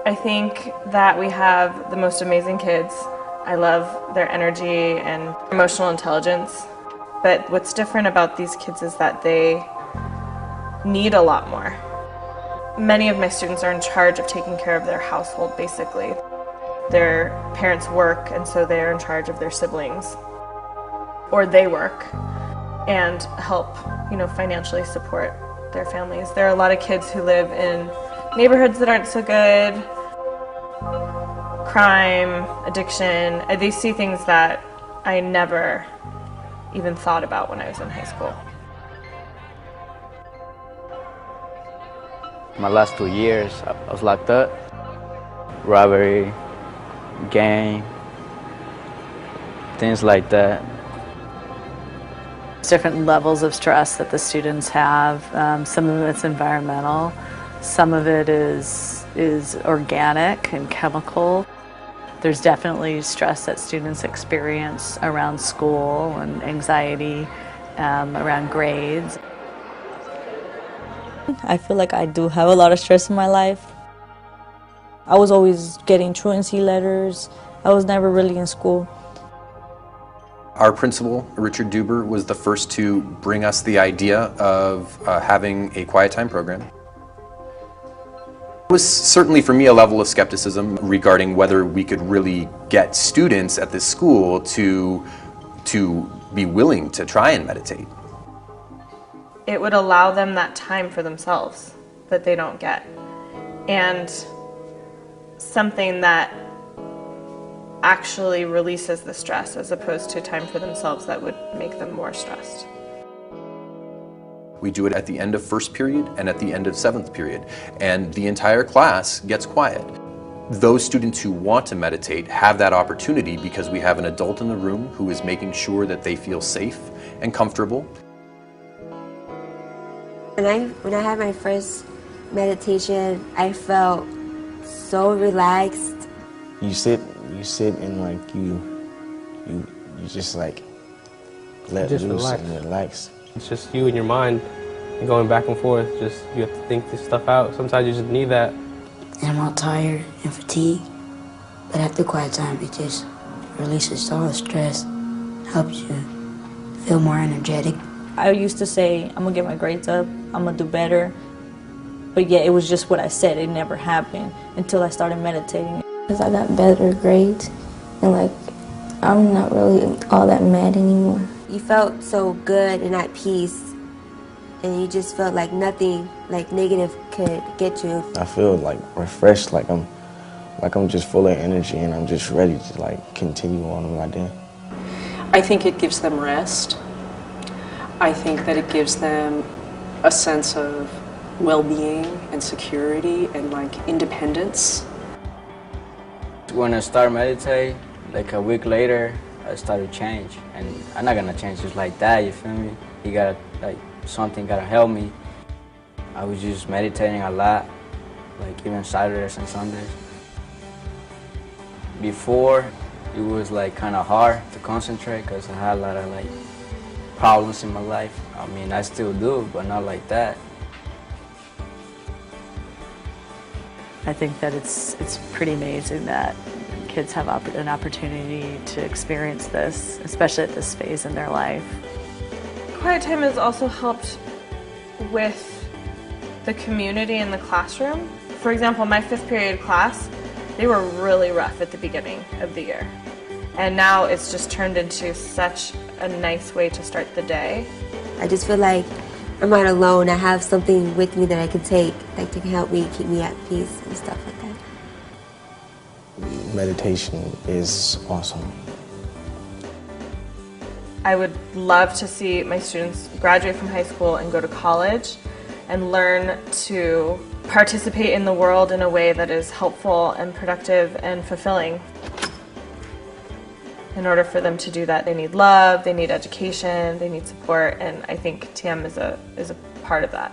I think that we have the most amazing kids. I love their energy and emotional intelligence. But what's different about these kids is that they need a lot more. Many of my students are in charge of taking care of their household, basically. Their parents work, and so they're in charge of their siblings. Or they work and help, financially support their families. There are a lot of kids who live in neighborhoods that aren't so good, crime, addiction. They see things that I never even thought about when I was in high school. My last 2 years, I was locked up. Robbery, gang, things like that. Different levels of stress that the students have. Some of it's environmental, some of it is organic and chemical. There's definitely stress that students experience around school and anxiety, around grades. I feel like I do have a lot of stress in my life. I was always getting truancy letters. I was never really in school. Our principal, Richard Duber, was the first to bring us the idea of having a quiet time program. It was certainly for me a level of skepticism regarding whether we could really get students at this school to be willing to try and meditate. It would allow them that time for themselves that they don't get. And something that actually releases the stress as opposed to time for themselves that would make them more stressed. We do it at the end of first period and at the end of seventh period, and the entire class gets quiet. Those students who want to meditate have that opportunity because we have an adult in the room who is making sure that they feel safe and comfortable. When I had my first meditation, I felt so relaxed. You sit and like you just like let loose and relax. It's just you and your mind and going back and forth. Just you have to think this stuff out. Sometimes you just need that. And I'm all tired and fatigued, but after quiet time, it just releases all the stress, helps you feel more energetic. I used to say, I'm gonna get my grades up, I'm gonna do better. But yeah, it was just what I said, it never happened until I started meditating. Because I got better grades and like, I'm not really all that mad anymore. You felt so good and at peace, and you just felt like nothing like negative could get you. I feel like refreshed, like I'm just full of energy and I'm just ready to like continue on with my day. I think it gives them rest. I think that it gives them a sense of well-being and security and like independence. When I started meditating, like a week later, I started to change. And I'm not gonna change just like that, you feel me? You gotta, something gotta help me. I was just meditating a lot, like even Saturdays and Sundays. Before, it was like kind of hard to concentrate because I had a lot of problems in my life. I mean, I still do, but not like that. I think that it's pretty amazing that kids have an opportunity to experience this, especially at this phase in their life. Quiet time has also helped with the community in the classroom. For example, my 5th period class, they were really rough at the beginning of the year. And now it's just turned into such a nice way to start the day. I just feel like I'm not alone. I have something with me that I can take, like to help me keep me at peace and stuff like that. Meditation is awesome. I would love to see my students graduate from high school and go to college and learn to participate in the world in a way that is helpful and productive and fulfilling. In order for them to do that, they need love, they need education, they need support, and I think TM is a part of that.